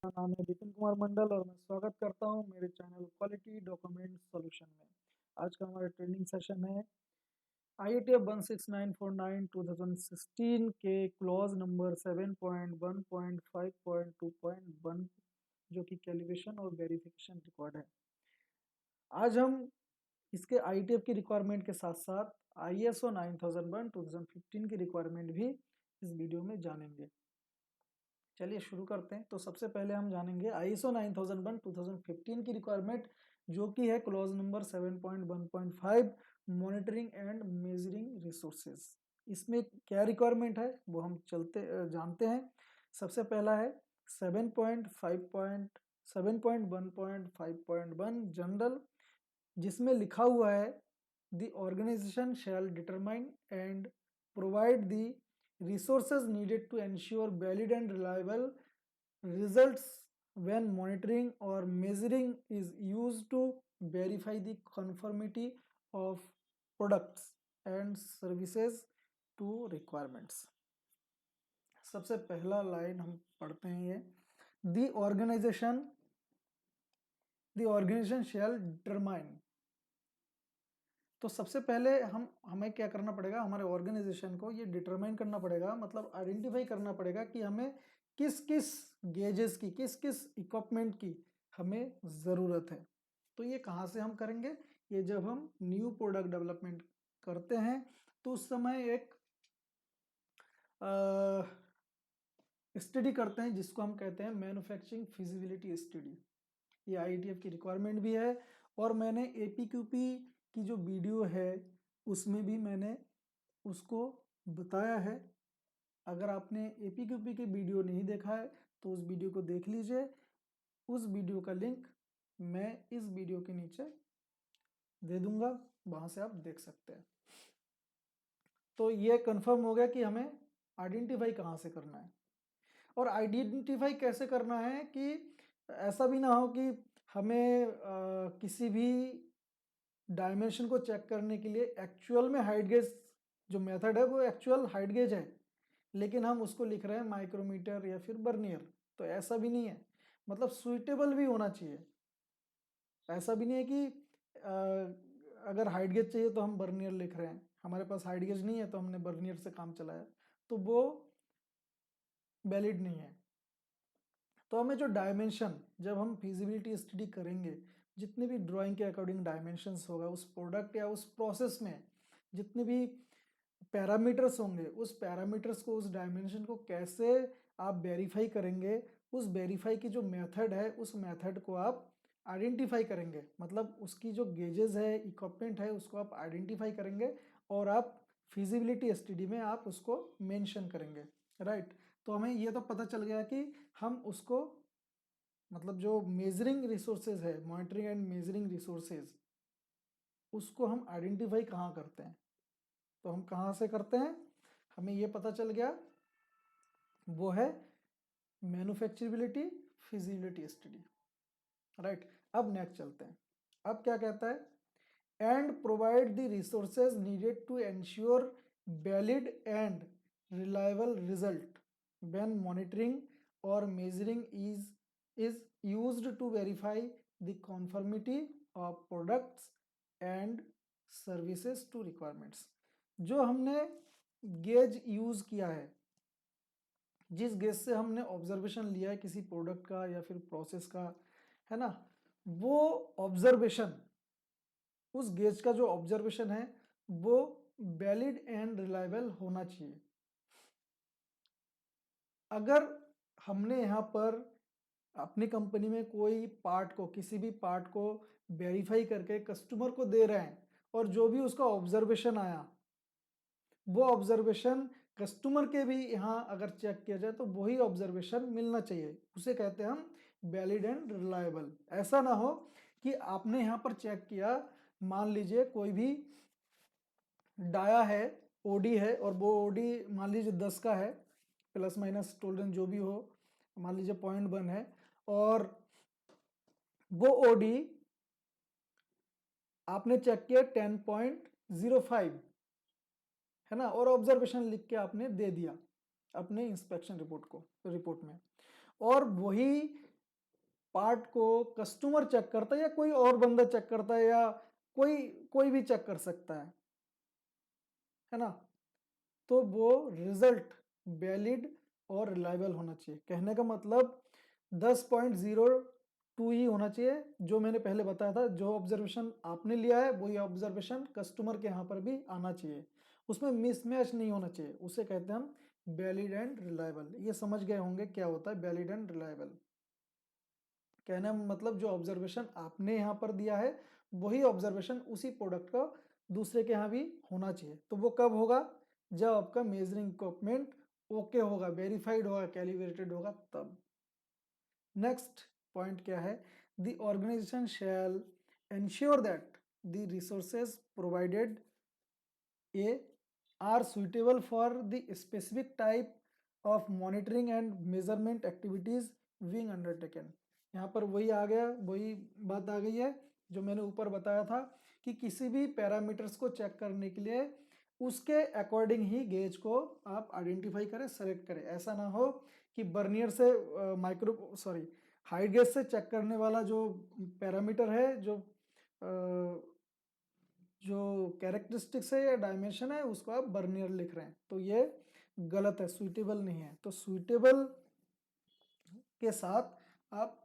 मेरा नाम है विपिन कुमार मंडल और मैं स्वागत करता हूं मेरे चैनल क्वालिटी डॉक्यूमेंट सॉल्यूशन में। आज का हमारा ट्रेनिंग सेशन है IATF 16949 2016 के क्लॉज नंबर 7.1.5.2.1 जो कि कैलिब्रेशन और वेरिफिकेशन रिकॉर्ड है। आज हम इसके IATF की रिक्वायरमेंट के साथ साथ ISO 9001 2015 की रिक्वायरमेंट भी इस वीडियो में जानेंगे। चलिए शुरू करते हैं। तो सबसे पहले हम जानेंगे ISO 9001 2015 की रिक्वायरमेंट, जो कि है clause number 7.1.5 monitoring and measuring resources. इसमें क्या रिक्वायरमेंट है वो हम जानते हैं। सबसे पहला है 7.1.5.1 जनरल, जिसमें लिखा हुआ है the organisation shall determine and provide the resources needed to ensure valid and reliable results when monitoring or measuring is used to verify the conformity of products and services to requirements। सबसे पहला line हम पढ़ते हैं ये, the organisation shall determine. तो सबसे पहले हमें क्या करना पड़ेगा, हमारे ऑर्गेनाइजेशन को ये डिटरमाइन करना पड़ेगा, मतलब आइडेंटिफाई करना पड़ेगा कि हमें किस किस गेजेस की, किस किस इक्विपमेंट की हमें ज़रूरत है। तो ये कहाँ से हम करेंगे, ये जब हम न्यू प्रोडक्ट डेवलपमेंट करते हैं तो उस समय एक स्टडी करते हैं जिसको हम कहते हैं मैन्युफैक्चरिंग फिजिबिलिटी स्टडी। ये IATF की रिक्वायरमेंट भी है और मैंने APQP की जो वीडियो है उसमें भी मैंने उसको बताया है। अगर आपने APQP की वीडियो नहीं देखा है तो उस वीडियो को देख लीजिए। उस वीडियो का लिंक मैं इस वीडियो के नीचे दे दूंगा, वहां से आप देख सकते हैं। तो ये कंफर्म हो गया कि हमें आइडेंटिफाई कहाँ से करना है। और आइडेंटिफाई कैसे करना है कि ऐसा भी ना हो कि हमें किसी भी डायमेंशन को चेक करने के लिए एक्चुअल में हाइट गेज जो मेथड है वो एक्चुअल हाइट गेज है, लेकिन हम उसको लिख रहे हैं माइक्रोमीटर या फिर बर्नियर। तो ऐसा भी नहीं है, मतलब सुइटेबल भी होना चाहिए। ऐसा भी नहीं है कि अगर हाइट गेज चाहिए तो हम बर्नियर लिख रहे हैं, हमारे पास हाइट गेज नहीं है तो हमने बर्नियर से काम चलाया, तो वो वैलिड नहीं है। तो हमें जो डायमेंशन, जब हम फिजिबिलिटी स्टडी करेंगे, जितने भी ड्राइंग के अकॉर्डिंग डायमेंशंस होगा उस प्रोडक्ट या उस प्रोसेस में, जितने भी पैरामीटर्स होंगे, उस पैरामीटर्स को, उस डायमेंशन को कैसे आप वेरीफाई करेंगे, उस वेरीफाई की जो मेथड है उस मेथड को आप आइडेंटिफाई करेंगे। मतलब उसकी जो गेजेस है, इक्विपमेंट है, उसको आप आइडेंटिफाई करेंगे और आप फिजिबिलिटी स्टडी में आप उसको मेंशन करेंगे, राइट। तो हमें ये तो पता चल गया कि हम उसको, मतलब जो मेजरिंग रिसोर्सेज है, मॉनिटरिंग एंड मेजरिंग रिसोर्सेज, उसको हम आइडेंटिफाई कहाँ करते हैं। तो हम कहाँ से करते हैं, हमें ये पता चल गया, वो है मैन्युफैक्चरेबिलिटी फिजिबिलिटी स्टडी, राइट। अब नेक्स्ट चलते हैं। अब क्या कहता है, and provide the resources needed to ensure valid and reliable result when monitoring or measuring is used to verify the conformity of products and services to requirements। जो हमने gauge use किया है, जिस गेज से हमने ऑब्जर्वेशन लिया है किसी प्रोडक्ट का या फिर प्रोसेस का, है ना, वो ऑब्जर्वेशन, उस गेज का जो ऑब्जर्वेशन है वो वैलिड एंड रिलायबल होना चाहिए। अगर हमने यहाँ पर अपनी कंपनी में कोई पार्ट को, किसी भी पार्ट को वेरीफाई करके कस्टमर को दे रहे हैं और जो भी उसका ऑब्जर्वेशन आया, वो ऑब्जर्वेशन कस्टमर के भी यहाँ अगर चेक किया जाए तो वही ऑब्जर्वेशन मिलना चाहिए, उसे कहते हैं हम वैलिड एंड रिलायबल। ऐसा ना हो कि आपने यहाँ पर चेक किया, मान लीजिए कोई भी डाया है, ओडी है, और वो ओडी मान लीजिए 10 का है, प्लस माइनस टोलरेंस जो भी हो, मान लीजिए 0.1 है, और वो ओडी आपने चेक किया 10.05, है ना, और ऑब्जर्वेशन लिख के आपने दे दिया अपने इंस्पेक्शन रिपोर्ट में, और वही पार्ट को कस्टमर चेक करता है या कोई और बंदा चेक करता है या कोई भी चेक कर सकता है ना, तो वो रिजल्ट वैलिड और रिलायबल होना चाहिए। कहने का मतलब 10.02 ही होना चाहिए, जो मैंने पहले बताया था। जो ऑब्जर्वेशन आपने लिया है वही ऑब्जर्वेशन कस्टमर के यहाँ पर भी आना चाहिए, उसमें मिसमैच नहीं होना चाहिए। उसे कहते हैं हम वैलिड एंड रिलायबल। ये समझ गए होंगे क्या होता है वैलिड एंड रिलायबल। कहने का मतलब जो ऑब्जर्वेशन आपने यहाँ पर दिया है वही ऑब्जर्वेशन उसी प्रोडक्ट का दूसरे के यहाँ भी होना चाहिए। तो वो कब होगा? जब आपका मेजरिंग इक्विपमेंट ओके होगा, वेरीफाइड होगा, कैलिब्रेटेड होगा, तब। नेक्स्ट पॉइंट क्या है? The organisation shall ensure that the resources provided are suitable for the specific type of monitoring and measurement activities being undertaken. यहाँ पर वही आ गया, वही बात आ गई है जो मैंने ऊपर बताया था कि किसी भी पैरामीटर्स को चेक करने के लिए उसके अकॉर्डिंग ही गेज को आप आइडेंटिफाई करें, सेलेक्ट करें। ऐसा ना हो कि बर्नियर से हाइट गेज से चेक करने वाला जो पैरामीटर है, जो कैरेक्टरिस्टिक्स है या डायमेंशन है, उसको आप बर्नियर लिख रहे हैं, तो ये गलत है, सुइटेबल नहीं है। तो सुइटेबल के साथ आप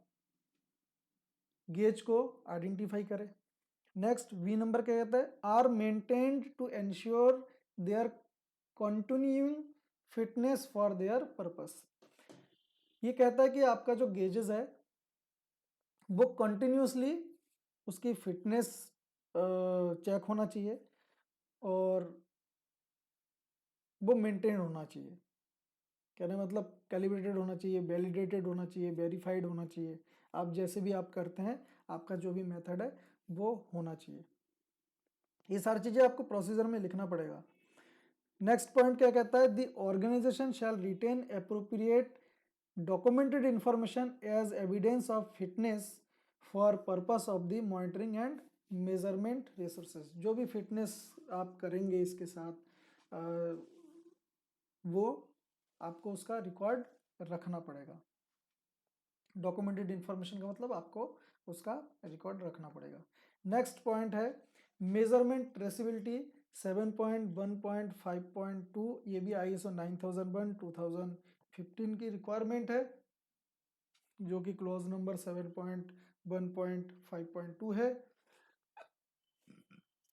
गेज को आइडेंटिफाई करें। नेक्स्ट वी नंबर क्या कहता है? Are maintained to ensure their continuing fitness for their purpose. ये कहता है कि आपका जो गेजेस है वो कंटिन्यूसली उसकी फिटनेस चेक होना चाहिए और वो मेंटेन होना चाहिए। कहने मतलब कैलिब्रेटेड होना चाहिए, वैलिडेटेड होना चाहिए, वेरीफाइड होना चाहिए। आप जैसे भी आप करते हैं, आपका जो भी मेथड है वो होना चाहिए। ये सारी चीज़ें आपको प्रोसीजर में लिखना पड़ेगा। नेक्स्ट पॉइंट क्या कहता है? The organisation shall retain appropriate documented information as evidence of fitness for purpose of the monitoring and measurement resources. जो भी फिटनेस आप करेंगे इसके साथ वो आपको उसका रिकॉर्ड रखना पड़ेगा। डॉक्यूमेंटेड इंफॉर्मेशन का मतलब आपको उसका रिकॉर्ड रखना पड़ेगा। नेक्स्ट पॉइंट है मेजरमेंट ट्रेसिबिलिटी 7.1.5.2। ये भी ISO 9001 2015 की रिक्वायरमेंट है, जो कि क्लॉज नंबर 7.1.5.2 है।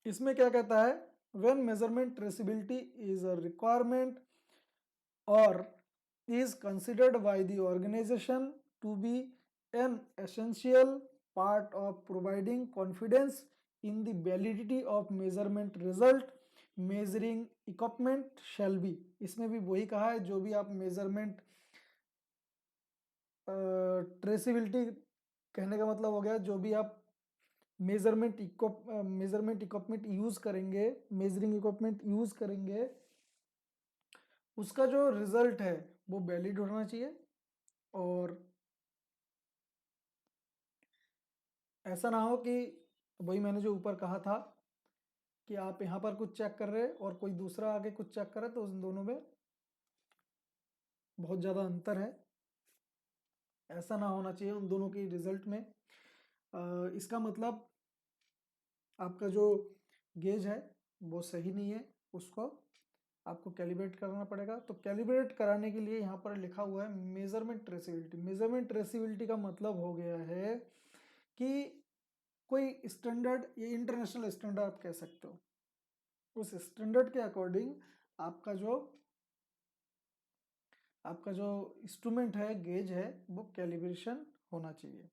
इसमें क्या कहता है? When measurement traceability is a requirement or is considered by the organization to be an essential part of providing confidence in the validity of measurement result, measuring equipment shall be। इसमें भी वही कहा है, जो भी आप मेजरमेंट ट्रेसिबिलिटी, कहने का मतलब हो गया जो भी आप मेजरमेंट इक्विपमेंट यूज करेंगे, मेजरिंग इक्विपमेंट यूज करेंगे, उसका जो रिजल्ट है वो वैलिड होना चाहिए। और ऐसा ना हो कि वही मैंने जो ऊपर कहा था कि आप यहाँ पर कुछ चेक कर रहे हैं और कोई दूसरा आगे कुछ चेक कर रहा है, तो उन दोनों में बहुत ज़्यादा अंतर है। ऐसा ना होना चाहिए उन दोनों की रिजल्ट में। इसका मतलब आपका जो गेज है वो सही नहीं है, उसको आपको कैलिब्रेट करना पड़ेगा। तो कैलिब्रेट कराने के लिए यहाँ पर लिखा हुआ है मेजरमेंट ट्रेसिबिलिटी। मेजरमेंट ट्रेसिबिलिटी का मतलब हो गया है कि कोई स्टैंडर्ड, ये इंटरनेशनल स्टैंडर्ड आप कह सकते हो, उस स्टैंडर्ड के अकॉर्डिंग आपका जो इंस्ट्रूमेंट है, गेज है, वो कैलिब्रेशन होना चाहिए।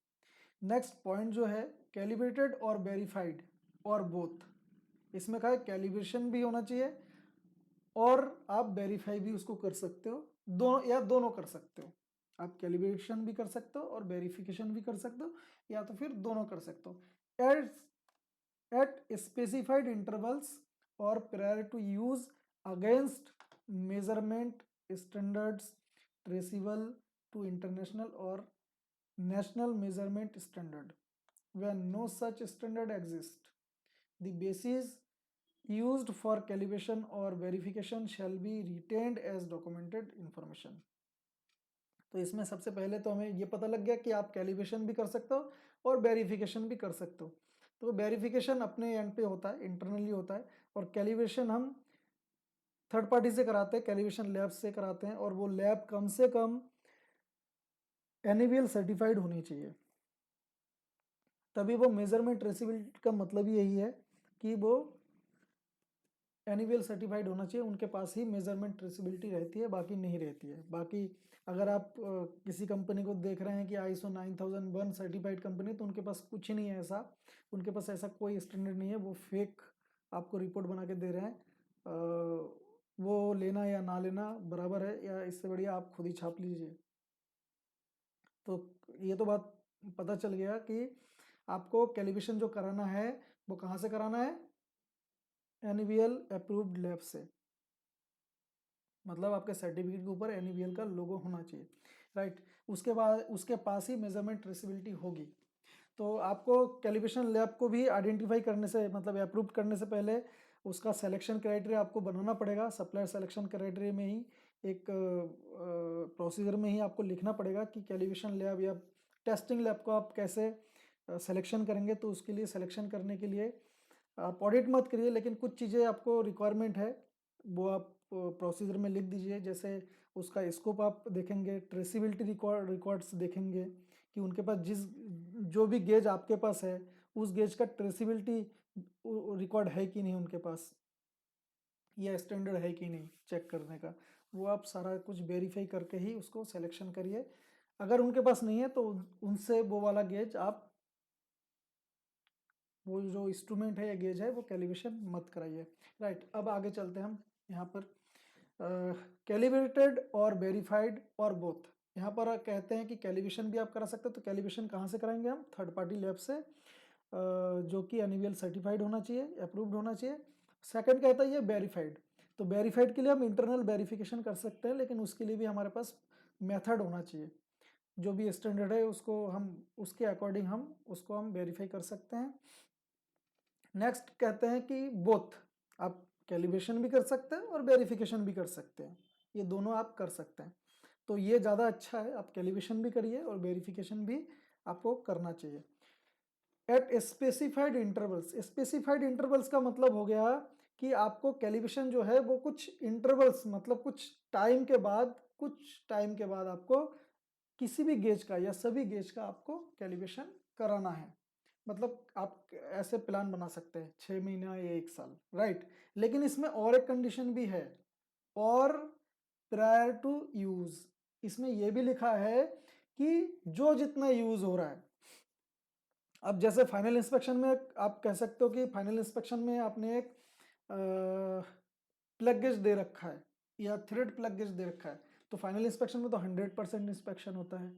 नेक्स्ट पॉइंट जो है कैलिब्रेटेड और वेरीफाइड और बोथ। इसमें कहा है कैलिब्रेशन भी होना चाहिए और आप वेरीफाई भी उसको कर सकते हो, दोनों या दोनों कर सकते हो। आप कैलिब्रेशन भी कर सकते हो और वेरिफिकेशन भी कर सकते हो, या तो फिर दोनों कर सकते हो। At specified intervals or prior to use against measurement standards traceable to international or national measurement standard। When no such standard exists, the basis used for calibration or verification shall be retained as documented information। तो इसमें सबसे पहले तो हमें ये पता लग गया कि आप कैलिब्रेशन भी कर सकते हो और वेरिफिकेशन भी कर सकते हो। तो वेरिफिकेशन अपने एंड पे होता है, इंटरनली होता है, और कैलिब्रेशन हम थर्ड पार्टी से कराते हैं, कैलिब्रेशन लैब से कराते हैं, और वो लैब कम से कम NABL सर्टिफाइड होनी चाहिए। तभी वो मेजरमेंट ट्रेसेबिलिटी का मतलब ही यही है कि वो NABL सर्टिफाइड होना चाहिए, उनके पास ही मेजरमेंट ट्रेसेबिलिटी रहती है, बाकी नहीं रहती है। बाकी अगर आप किसी कंपनी को देख रहे हैं कि ISO 9001 सर्टिफाइड कंपनी, तो उनके पास कुछ नहीं है ऐसा, उनके पास ऐसा कोई स्टैंडर्ड नहीं है, वो फेक आपको रिपोर्ट बना के दे रहे हैं। वो लेना या ना लेना बराबर है, या इससे बढ़िया आप खुद ही छाप लीजिए। तो ये तो बात पता चल गया कि आपको कैलिब्रेशन जो कराना है वो कहाँ से कराना है, NABL अप्रूव्ड लैब से, मतलब आपके सर्टिफिकेट के ऊपर NABL का लोगो होना चाहिए, राइट। उसके बाद उसके पास ही मेजरमेंट ट्रेसेबिलिटी होगी। तो आपको कैलिब्रेशन लैब को भी आइडेंटिफाई करने से, मतलब अप्रूव करने से पहले उसका सिलेक्शन क्राइटेरिया आपको बनाना पड़ेगा। सप्लायर सिलेक्शन क्राइटेरिया में ही एक प्रोसीजर में ही आपको लिखना पड़ेगा कि कैलिब्रेशन लैब या टेस्टिंग लैब को आप कैसे सिलेक्शन करेंगे। तो उसके लिए सिलेक्शन करने के लिए आप ऑडिट मत करिए, लेकिन कुछ चीज़ें आपको रिक्वायरमेंट है वो आप प्रोसीजर में लिख दीजिए। जैसे उसका स्कोप आप देखेंगे, ट्रेसिबिलिटी रिकॉर्ड्स देखेंगे कि उनके पास जो भी गेज आपके पास है उस गेज का ट्रेसिबिलिटी रिकॉर्ड है कि नहीं उनके पास, या स्टैंडर्ड है कि नहीं चेक करने का। वो आप सारा कुछ वेरीफाई करके ही उसको सिलेक्शन करिए। अगर उनके पास नहीं है तो उनसे वो वाला गेज आप, वो जो इंस्ट्रूमेंट है या गेज है वो कैलिब्रेशन मत कराइए, राइट। अब आगे चलते हैं हम यहाँ पर कैलिब्रेटेड और वेरीफाइड और बोथ। यहाँ पर कहते हैं कि कैलिब्रेशन भी आप करा सकते हो, तो कैलिब्रेशन कहाँ से कराएंगे हम, थर्ड पार्टी लैब से, जो कि NABL सर्टिफाइड होना चाहिए, अप्रूव्ड होना चाहिए। सेकंड कहता है ये वेरीफाइड, तो वेरीफाइड के लिए हम इंटरनल वेरिफिकेशन कर सकते हैं, लेकिन उसके लिए भी हमारे पास मेथड होना चाहिए। जो भी स्टैंडर्ड है उसको हम उसके अकॉर्डिंग हम उसको हम वेरीफाई कर सकते हैं। नेक्स्ट कहते हैं कि बोथ, आप कैलिब्रेशन भी कर सकते हैं और वेरिफिकेशन भी कर सकते हैं, ये दोनों आप कर सकते हैं। तो ये ज़्यादा अच्छा है, आप कैलिब्रेशन भी करिए और वेरिफिकेशन भी आपको करना चाहिए eight specified intervals. Specified intervals का मतलब हो गया कि आपको कैलिब्रेशन जो है वो कुछ इंटरवल्स, मतलब कुछ टाइम के बाद आपको किसी भी गेज का या सभी गेज का आपको कैलिब्रेशन कराना है। मतलब आप ऐसे प्लान बना सकते हैं 6 महीना या 1 साल, राइट। लेकिन इसमें और एक कंडीशन भी है, और प्रायर टू यूज। इसमें यह भी लिखा है कि जो जितना यूज हो रहा है, अब जैसे फाइनल इंस्पेक्शन में आप कह सकते हो कि फाइनल इंस्पेक्शन में आपने एक प्लग गेज दे रखा है या थ्रेड प्लग गेज दे रखा है, तो फाइनल इंस्पेक्शन में तो 100% इंस्पेक्शन होता है,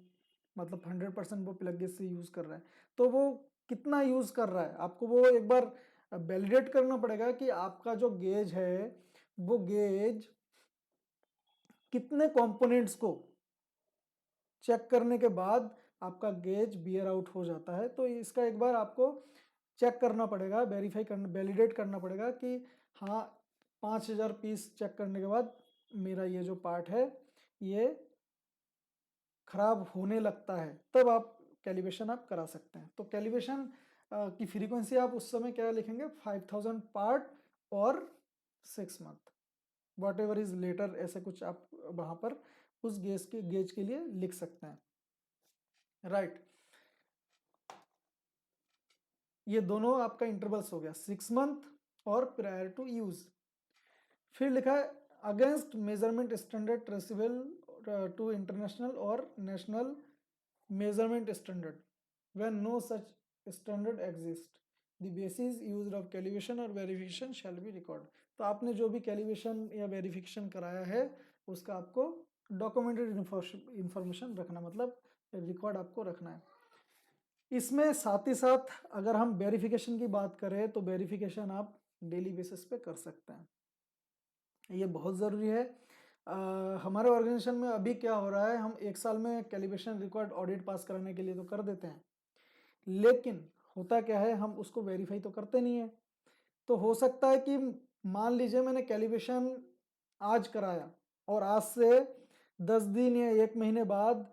मतलब 100% वो प्लग गेज से यूज़ कर रहा है। तो वो कितना यूज़ कर रहा है आपको वो एक बार वैलिडेट करना पड़ेगा कि आपका जो गेज है वो गेज कितने कंपोनेंट्स को चेक करने के बाद आपका गेज बियर आउट हो जाता है। तो इसका एक बार आपको चेक करना पड़ेगा, वेरीफाई करना, वैलिडेट करना पड़ेगा कि हाँ 5000 पीस चेक करने के बाद मेरा ये जो पार्ट है ये खराब होने लगता है, तब आप कैलिब्रेशन आप करा सकते हैं। तो कैलिब्रेशन की फ्रीक्वेंसी आप उस समय क्या लिखेंगे, 5000 part or 6 month, whatever is later, ऐसे कुछ आप वहां पर उस गेज के लिए लिख सकते हैं, राइट। ये दोनों आपका इंटरवल्स हो गया 6 मंथ और प्रायर टू यूज। फिर लिखा है against measurement standard traceable to international or national measurement standard when no such standard exist the basis used of calibration or verification shall be record। तो आपने जो भी कैलिब्रेशन या वेरिफिकेशन कराया है उसका आपको डॉक्यूमेंटेड इंफॉर्मेशन रखना, मतलब रिकॉर्ड आपको रखना है। इसमें साथ ही साथ अगर हम वेरिफिकेशन की बात करें तो वेरिफिकेशन आप डेली बेसिस पे कर सकते हैं, ये बहुत ज़रूरी है। हमारे ऑर्गेनाइजेशन में अभी क्या हो रहा है, हम 1 साल में कैलिब्रेशन रिकॉर्ड ऑडिट पास कराने के लिए तो कर देते हैं, लेकिन होता क्या है हम उसको वेरीफाई तो करते नहीं है। तो हो सकता है कि मान लीजिए मैंने कैलिब्रेशन आज कराया और आज से 10 दिन या 1 महीने बाद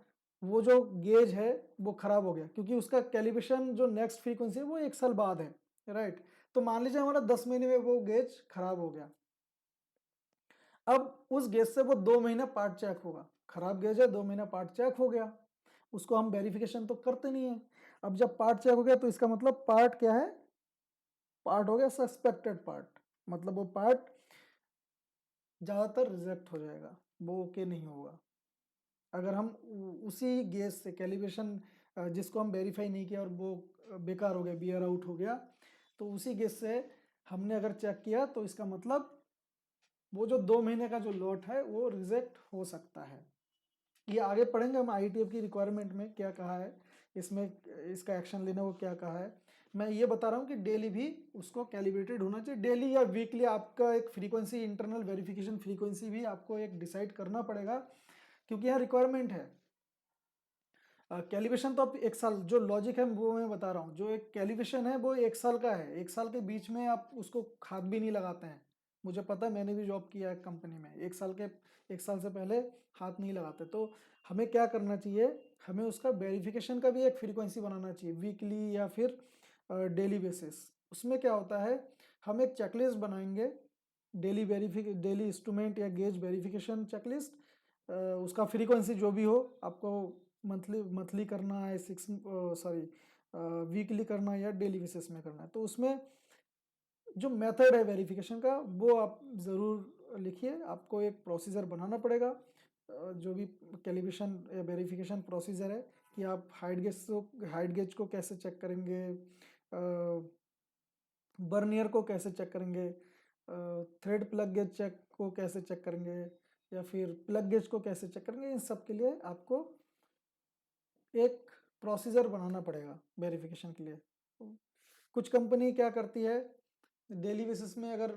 वो जो गेज है वो खराब हो गया, क्योंकि उसका कैलिब्रेशन जो नेक्स्ट फ्रीक्वेंसी है वो 1 साल बाद है, राइट। तो मान लीजिए हमारा 10 महीने में वो गेज खराब हो गया। अब उस गेज से वो 2 महीना पार्ट चेक होगा, खराब गेज है, 2 महीना पार्ट चेक हो गया, उसको हम वेरिफिकेशन तो करते नहीं है। अब जब पार्ट चेक हो गया तो इसका मतलब पार्ट क्या है, पार्ट हो गया सस्पेक्टेड पार्ट, मतलब वो पार्ट ज़्यादातर रिजेक्ट हो जाएगा, वो ओके नहीं होगा। अगर हम उसी गेज से कैलिब्रेशन जिसको हम वेरीफाई नहीं किया और वो बेकार हो गया, बियर आउट हो गया, तो उसी गेज से हमने अगर चेक किया तो इसका मतलब वो जो 2 महीने का जो लॉट है वो रिजेक्ट हो सकता है। ये आगे पढ़ेंगे हम IETF की रिक्वायरमेंट में क्या कहा है, इसमें इसका एक्शन लेना वो क्या कहा है। मैं ये बता रहा हूँ कि डेली भी उसको कैलिब्रेटेड होना चाहिए, डेली या वीकली आपका एक फ्रीक्वेंसी, इंटरनल वेरिफिकेशन फ्रीक्वेंसी भी आपको एक डिसाइड करना पड़ेगा, क्योंकि यहाँ रिक्वायरमेंट है। कैलिब्रेशन तो आप 1 साल, जो लॉजिक है वो मैं बता रहा हूँ, जो एक कैलिब्रेशन है वो 1 साल का है, 1 साल के बीच में आप उसको हाथ भी नहीं लगाते हैं। मुझे पता है, मैंने भी जॉब किया है कंपनी में, 1 साल से पहले हाथ नहीं लगाते। तो हमें क्या करना चाहिए, हमें उसका वेरिफिकेशन का भी एक फ्रीक्वेंसी बनाना चाहिए, वीकली या फिर डेली बेसिस। उसमें क्या होता है, हम एक चेकलिस्ट बनाएंगे, डेली इंस्ट्रूमेंट या गेज वेरिफिकेशन चेकलिस्ट, उसका फ्रीक्वेंसी जो भी हो, आपको मंथली करना है, वीकली करना है या डेली बेसिस में करना है, तो उसमें जो मेथड है वेरिफिकेशन का वो आप ज़रूर लिखिए। आपको एक प्रोसीजर बनाना पड़ेगा, जो भी कैलिब्रेशन या वेरिफिकेशन प्रोसीजर है, कि आप हाइट गेज को कैसे चेक करेंगे, बर्नियर को कैसे चेक करेंगे, थ्रेड प्लग गेज चेक को कैसे चेक करेंगे, या फिर प्लग गेज को कैसे चेक करेंगे। इन सब के लिए आपको एक प्रोसीजर बनाना पड़ेगा वेरिफिकेशन के लिए। कुछ कंपनी क्या करती है, डेली बेसिस में अगर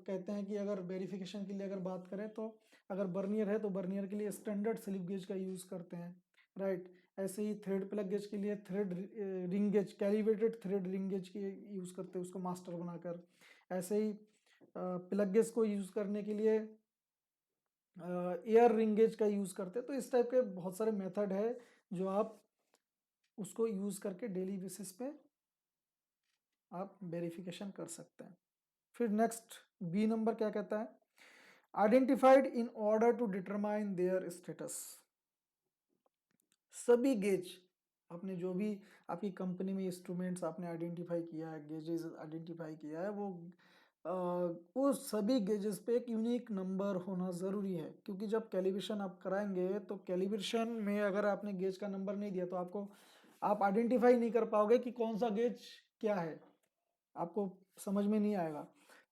कहते हैं कि अगर वेरिफिकेशन के लिए अगर बात करें तो अगर बर्नियर है तो बर्नियर के लिए स्टैंडर्ड स्लिप गेज का यूज़ करते हैं, राइट। ऐसे ही थ्रेड प्लग गेज के लिए thread ring gauge, calibrated thread ring gauge के यूज़ करते हैं उसको मास्टर बनाकर। ऐसे ही प्लग गेज को यूज़ करने के लिए एयर रिंग गेज का यूज़ करते हैं। तो इस टाइप के बहुत सारे मेथड है जो आप उसको यूज़ करके डेली बेसिस पे आप वेरिफिकेशन कर सकते हैं। फिर नेक्स्ट बी नंबर क्या कहता है, identified in order to determine their status. सभी गेज आपने जो भी आपकी कंपनी में इंस्ट्रूमेंट्स आपने आइडेंटिफाई किया है, गेजेस आइडेंटिफाई किया है, वो सभी गेजेस पे एक यूनिक नंबर होना ज़रूरी है। क्योंकि जब कैलिब्रेशन आप कराएंगे तो कैलिब्रेशन में अगर आपने गेज का नंबर नहीं दिया तो आप आइडेंटिफाई नहीं कर पाओगे कि कौन सा गेज क्या है, आपको समझ में नहीं आएगा।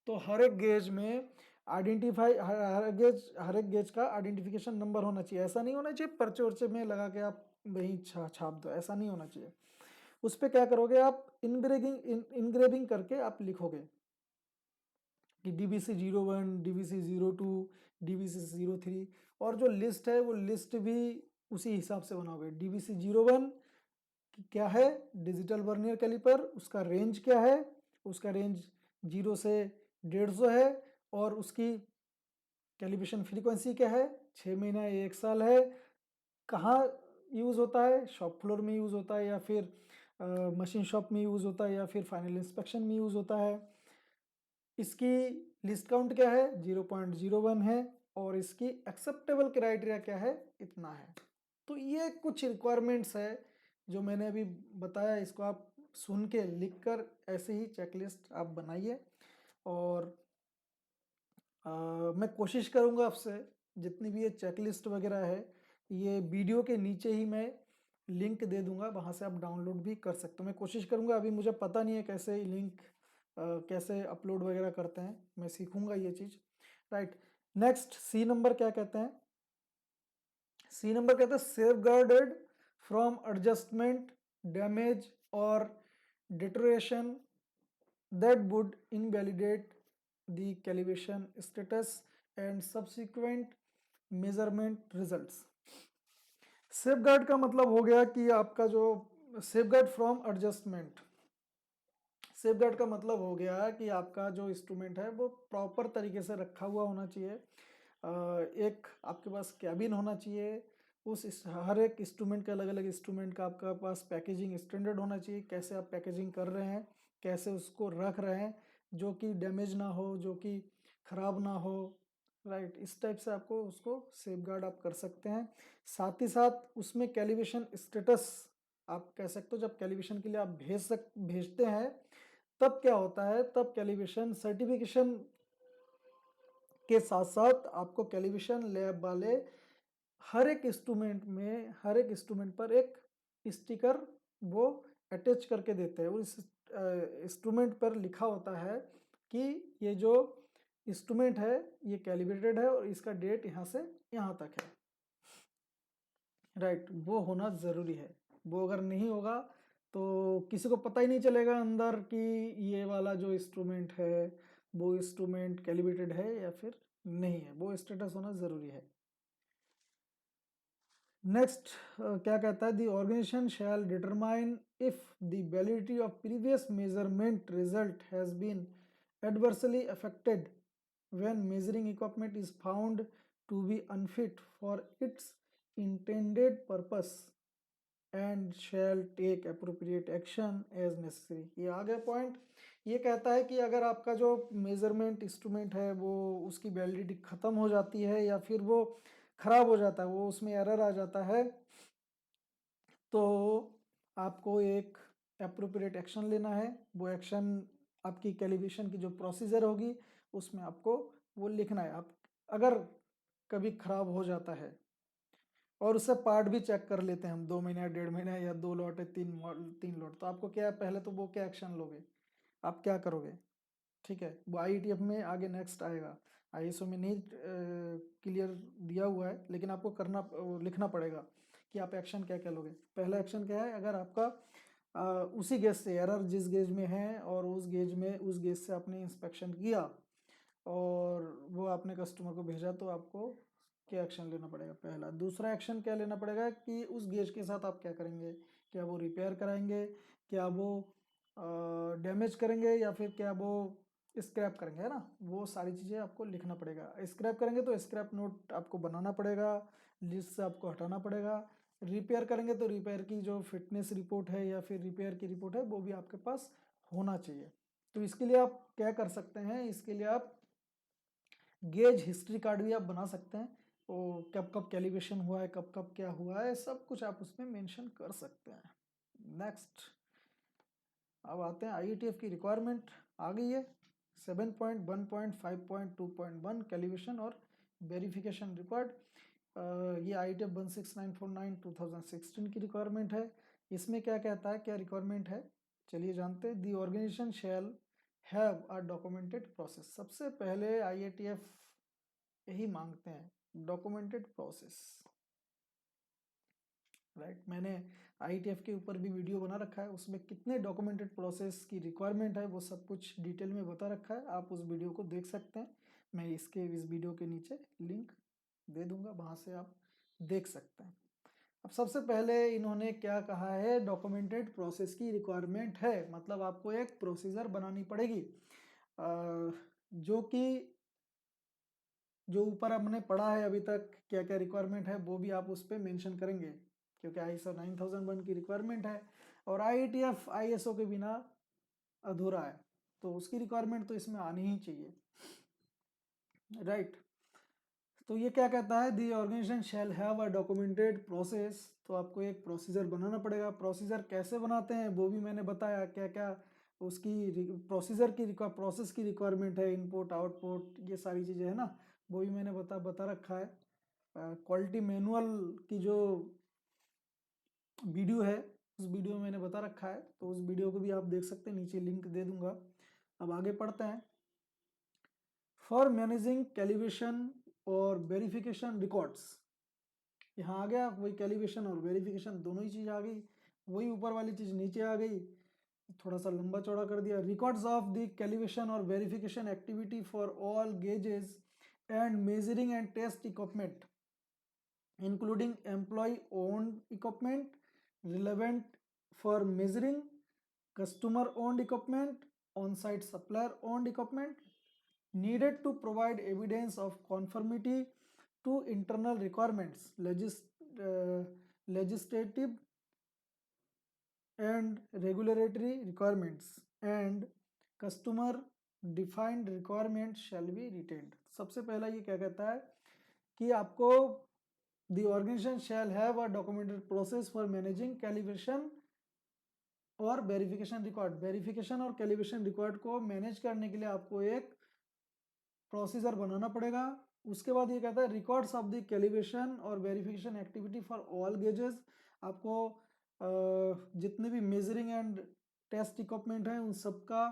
तो हर एक गेज में आइडेंटिफाई, हर एक गेज का आइडेंटिफिकेशन नंबर होना चाहिए। ऐसा नहीं होना चाहिए पर्चे वर्चे में लगा के आप वहीं छाप दो, ऐसा नहीं होना चाहिए। उस पर क्या करोगे आप, इनग्रेविंग करके आप लिखोगे कि DBC01, DBC02, DBC03, और जो लिस्ट है वो लिस्ट भी उसी हिसाब से बनाओगे। DBC01 क्या है, डिजिटल वर्नियर कैलिपर, उसका रेंज क्या है, उसका रेंज 0 से 150 है, और उसकी कैलिब्रेशन फ्रीक्वेंसी क्या है, 6 महीना या 1 साल है। कहाँ यूज़ होता है, शॉप फ्लोर में यूज़ होता है, या फिर मशीन शॉप में यूज़ होता है, या फिर फाइनल इंस्पेक्शन में यूज़ होता है। इसकी लिस्ट काउंट क्या है, 0.01 है, और इसकी एक्सेप्टेबल क्राइटेरिया क्या है, इतना है। तो ये कुछ रिक्वायरमेंट्स है जो मैंने अभी बताया, इसको आप सुन के लिख कर ऐसे ही चेकलिस्ट आप बनाइए। और मैं कोशिश करूँगा आपसे, जितनी भी ये चेकलिस्ट वगैरह है ये वीडियो के नीचे ही मैं लिंक दे दूंगा, वहाँ से आप डाउनलोड भी कर सकते हो। मैं कोशिश करूँगा, अभी मुझे पता नहीं है कैसे लिंक कैसे अपलोड वगैरह करते हैं, मैं सीखूंगा ये चीज़, राइट। नेक्स्ट सी नंबर क्या कहते हैं, सी नंबर कहते हैं safe guarded from adjustment, damage और deterioration that would invalidate the calibration status and subsequent measurement results। Safeguard का मतलब हो गया कि आपका जो सेफगार्ड फ्रॉम एडजस्टमेंट, सेफगार्ड का मतलब हो गया कि आपका जो इंस्ट्रूमेंट है वो प्रॉपर तरीके से रखा हुआ होना चाहिए। एक आपके पास कैबिन होना चाहिए, हर एक इंस्ट्रूमेंट का अलग अलग इंस्ट्रूमेंट का आपका पास पैकेजिंग स्टैंडर्ड होना चाहिए, कैसे आप पैकेजिंग कर रहे हैं, कैसे उसको रख रहे हैं जो कि डैमेज ना हो, जो कि ख़राब ना हो, राइट। इस टाइप से आपको उसको सेफ गार्ड आप कर सकते हैं। साथ ही साथ उसमें कैलिब्रेशन स्टेटस आप कह सकते हो, जब कैलिब्रेशन के लिए आप भेजते हैं तब क्या होता है, तब कैलिब्रेशन सर्टिफिकेशन के साथ साथ आपको कैलिब्रेशन लैब वाले हर एक इंस्ट्रूमेंट पर एक स्टिकर वो अटैच करके देते हैं, और इस इंस्ट्रूमेंट पर लिखा होता है कि ये जो इंस्ट्रूमेंट है ये कैलिब्रेटेड है और इसका डेट यहाँ से यहाँ तक है, राइट। वो होना ज़रूरी है। वो अगर नहीं होगा तो किसी को पता ही नहीं चलेगा अंदर कि ये वाला जो इंस्ट्रूमेंट है वो इंस्ट्रूमेंट कैलिब्रेटेड है या फिर नहीं है। वो स्टेटस होना ज़रूरी है। नेक्स्ट क्या कहता है, the organisation shall determine if the validity of previous measurement result has been adversely affected when measuring equipment is found to be unfit for its intended purpose and shall take appropriate action as necessary। ये आ गया point. ये कहता है कि अगर आपका जो measurement instrument है वो उसकी वैलिडिटी ख़त्म हो जाती है या फिर वो ख़राब हो जाता है, वो उसमें एरर आ जाता है, तो आपको एक अप्रोप्रिएट एक्शन लेना है। वो एक्शन आपकी कैलिब्रेशन की जो प्रोसीजर होगी उसमें आपको वो लिखना है। आप अगर कभी ख़राब हो जाता है और उससे पार्ट भी चेक कर लेते हैं हम 2 महीने या 1.5 महीने या 2 लॉट है, 3 लॉट, तो आपको क्या है, पहले तो वो क्या एक्शन लोगे, आप क्या करोगे, ठीक है। वो आईईटीएफ में आगे नेक्स्ट आएगा, आईएसओ में नहीं क्लियर दिया हुआ है, लेकिन आपको लिखना पड़ेगा कि आप एक्शन क्या क्या लोगे। पहला एक्शन क्या है, अगर आपका उसी गेज से एरर जिस गेज में है और उस गेज से आपने इंस्पेक्शन किया और वो आपने कस्टमर को भेजा, तो आपको क्या एक्शन लेना पड़ेगा, पहला। दूसरा एक्शन क्या लेना पड़ेगा कि उस गेज के साथ आप क्या करेंगे, क्या वो रिपेयर कराएंगे, क्या वो डैमेज करेंगे या फिर क्या वो स्क्रैप करेंगे, है ना। वो सारी चीज़ें आपको लिखना पड़ेगा। स्क्रैप करेंगे तो स्क्रैप नोट आपको बनाना पड़ेगा, लिस्ट से आपको हटाना पड़ेगा। रिपेयर करेंगे तो रिपेयर की जो फिटनेस रिपोर्ट है या फिर रिपेयर की रिपोर्ट है वो भी आपके पास होना चाहिए। तो इसके लिए आप क्या कर सकते हैं, इसके लिए आप गेज हिस्ट्री कार्ड भी आप बना सकते हैं। वो कब कब कैलिब्रेशन हुआ है, कब कब क्या हुआ है, सब कुछ आप उसमें मेंशन कर सकते हैं। नेक्स्ट अब आते हैं आईईटीएफ की रिक्वायरमेंट आ गई है 7.1.5.2.1 कैलिब्रेशन और वेरिफिकेशन रिक्वायर्ड। ये आईईटीएफ 16949 2016 की रिक्वायरमेंट है। इसमें क्या कहता है, क्या रिक्वायरमेंट है, चलिए जानते हैं। The organization shall have a documented process. सबसे पहले आईईटीएफ यही मांगते हैं, डॉक्यूमेंटेड प्रोसेस, राइट। मैंने आईटीएफ के ऊपर भी वीडियो बना रखा है, उसमें कितने डॉक्यूमेंटेड प्रोसेस की रिक्वायरमेंट है वो सब कुछ डिटेल में बता रखा है, आप उस वीडियो को देख सकते हैं। मैं इस वीडियो के नीचे लिंक दे दूंगा, वहाँ से आप देख सकते हैं। अब सबसे पहले इन्होंने क्या कहा है, डॉक्यूमेंटेड प्रोसेस की रिक्वायरमेंट है, मतलब आपको एक प्रोसीजर बनानी पड़ेगी जो कि जो ऊपर हमने पढ़ा है अभी तक क्या क्या रिक्वायरमेंट है वो भी आप उस पर मेंशन करेंगे, क्योंकि आईएसओ 9001 की रिक्वायरमेंट है और आईईटीएफ आईएसओ के बिना अधूरा है, तो उसकी रिक्वायरमेंट तो इसमें आनी ही चाहिए, राइट। तो ये क्या कहता है, the organization shall have a documented process, तो आपको एक प्रोसीजर बनाना पड़ेगा। प्रोसीजर कैसे बनाते हैं वो भी मैंने बताया, क्या क्या उसकी प्रोसेस की रिक्वायरमेंट है, इनपुट आउटपुट ये सारी चीज़ें है ना, वो भी मैंने बता रखा है। क्वालिटी मैनुअल की जो वीडियो है उस वीडियो में मैंने बता रखा है, तो उस वीडियो को भी आप देख सकते हैं, नीचे लिंक दे दूंगा। अब आगे पढ़ते हैं। फॉर मैनेजिंग कैलिब्रेशन और वेरिफिकेशन रिकॉर्ड्स, यहाँ आ गया वही कैलिब्रेशन और वेरिफिकेशन दोनों ही चीज़ आ गई, वही ऊपर वाली चीज़ नीचे आ गई, थोड़ा सा लंबा चौड़ा कर दिया। रिकॉर्ड्स ऑफ द कैलिब्रेशन और verification activity for all gauges and measuring and test equipment including employee owned equipment relevant for measuring, customer owned equipment, on site supplier owned equipment, needed to provide evidence of conformity to internal requirements, legislative and regulatory requirements, and customer defined requirements shall be retained. सबसे पहला ये क्या कहता है कि आपको the organization shall have a documented process for managing calibration और verification record. Verification और कैलिब्रेशन रिकॉर्ड को मैनेज करने के लिए आपको एक प्रोसीजर बनाना पड़ेगा। उसके बाद ये कहता है रिकॉर्ड्स ऑफ द कैलिब्रेशन और verification activity for all gauges. आपको जितने भी मेजरिंग एंड टेस्ट इक्विपमेंट हैं उन सबका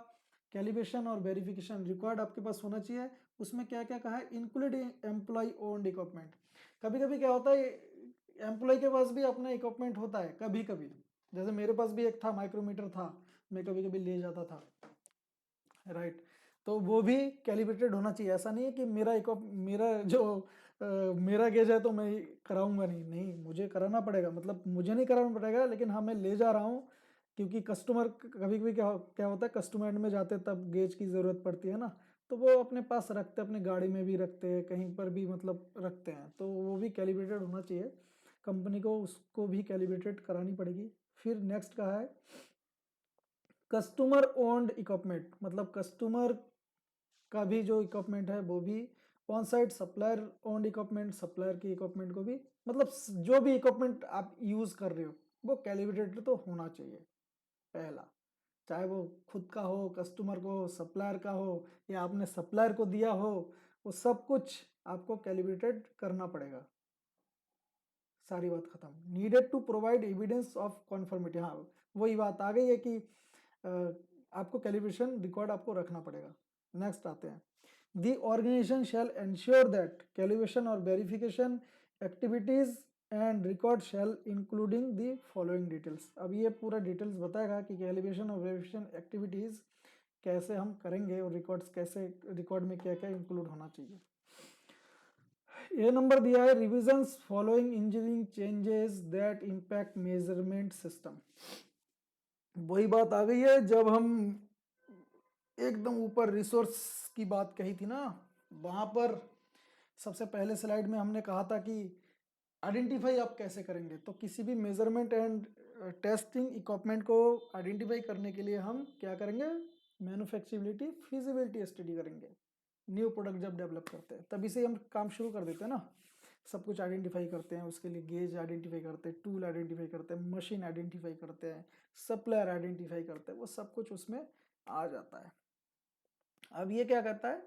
कैलिब्रेशन और वेरिफिकेशन रिकॉर्ड आपके पास होना चाहिए। उसमें क्या क्या कहा है, इंक्लूडिंग एम्प्लॉय ओन्ड इक्विपमेंट। कभी कभी क्या होता है एम्प्लॉय के पास भी अपना इक्विपमेंट होता है, कभी कभी जैसे मेरे पास भी एक था, माइक्रोमीटर था, मैं कभी कभी ले जाता था, राइट। तो वो भी कैलिब्रेटेड होना चाहिए। ऐसा नहीं है कि मेरा गेज है तो मैं कराऊंगा नहीं, नहीं मुझे कराना पड़ेगा, मतलब मुझे नहीं कराना पड़ेगा लेकिन हाँ मैं ले जा रहा हूँ, क्योंकि कस्टमर कभी कभी क्या क्या होता है, कस्टमर एंड में जाते तब गेज की ज़रूरत पड़ती है ना, तो वो अपने पास रखते हैं, अपनी गाड़ी में भी रखते हैं, कहीं पर भी मतलब रखते हैं, तो वो भी कैलिब्रेटेड होना चाहिए। कंपनी को उसको भी कैलिब्रेटेड करानी पड़ेगी। फिर नेक्स्ट कहा है कस्टमर ओन्ड इक्विपमेंट, मतलब कस्टमर का भी जो इक्विपमेंट है वो भी on site, supplier owned equipment, supplier की इक्विपमेंट को भी, मतलब जो भी इक्विपमेंट आप यूज कर रहे हो वो कैलिब्रेटेड तो होना चाहिए पहला, चाहे वो खुद का हो, कस्टमर को हो, सप्लायर का हो, या आपने सप्लायर को दिया हो, वो सब कुछ आपको कैलिब्रेटेड करना पड़ेगा। सारी बात खत्म। Needed to provide evidence of conformity, हाँ वही बात आ गई है कि आपको कैलिब्रेशन रिकॉर्ड आपको रखना पड़ेगा। नेक्स्ट आते हैं the organisation shall ensure that calibration और verification activities and record shall including the following details. अब ये पूरा डिटेल्स बताएगा कि कैलिब्रेशन और वेरिफिकेशन एक्टिविटीज कैसे हम करेंगे और रिकॉर्ड्स कैसे, रिकॉर्ड में क्या क्या इंक्लूड होना चाहिए। ए नंबर दिया है revisions following engineering changes that impact measurement system. वही बात आ गई है जब हम एकदम ऊपर रिसोर्स की बात कही थी ना, वहां पर सबसे पहले स्लाइड में हमने कहा था कि आइडेंटिफाई आप कैसे करेंगे, तो किसी भी मेजरमेंट एंड टेस्टिंग इक्विपमेंट को आइडेंटिफाई करने के लिए हम क्या करेंगे, मैन्युफैक्चरेबिलिटी फिजिबिलिटी स्टडी करेंगे। न्यू प्रोडक्ट जब डेवलप करते हैं तभी से हम काम शुरू कर देते हैं ना, सब कुछ आइडेंटिफाई करते हैं, उसके लिए गेज आइडेंटिफाई करते हैं, टूल आइडेंटिफाई करते हैं, मशीन आइडेंटिफाई करते हैं, सप्लायर आइडेंटिफाई करते हैं, वो सब कुछ उसमें आ जाता है। अब ये क्या कहता है,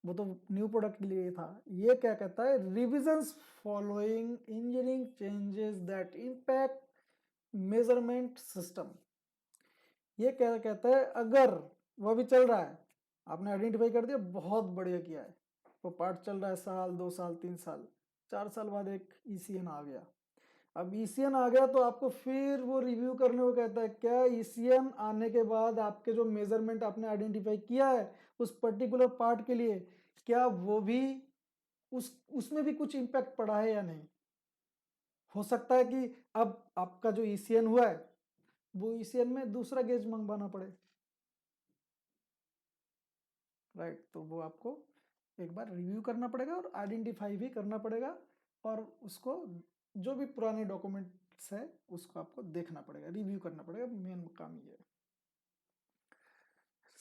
वो तो न्यू प्रोडक्ट के लिए था, ये क्या कहता है revisions following engineering changes that impact measurement system. ये क्या कहता है, अगर वो भी चल रहा है, आपने आइडेंटिफाई कर दिया, बहुत बढ़िया किया है, वो पार्ट चल रहा है साल 2 साल 3 साल, 4 साल बाद एक ईसीएन आ गया। अब ईसीएन आ गया तो आपको फिर वो रिव्यू करने को कहता है, क्या ईसीएन आने के बाद आपके जो मेजरमेंट आपने आइडेंटिफाई किया है उस पर्टिकुलर पार्ट के लिए, क्या वो भी उसमें भी कुछ इम्पैक्ट पड़ा है या नहीं। हो सकता है कि अब आपका जो ईसीएन हुआ है वो ईसीएन में दूसरा गेज मंगवाना पड़े, राइट। तो वो आपको एक बार रिव्यू करना पड़ेगा और आइडेंटिफाई भी करना पड़ेगा, और उसको जो भी पुराने डॉक्यूमेंट्स है उसको आपको देखना पड़ेगा, रिव्यू करना पड़ेगा, मेन काम ये है।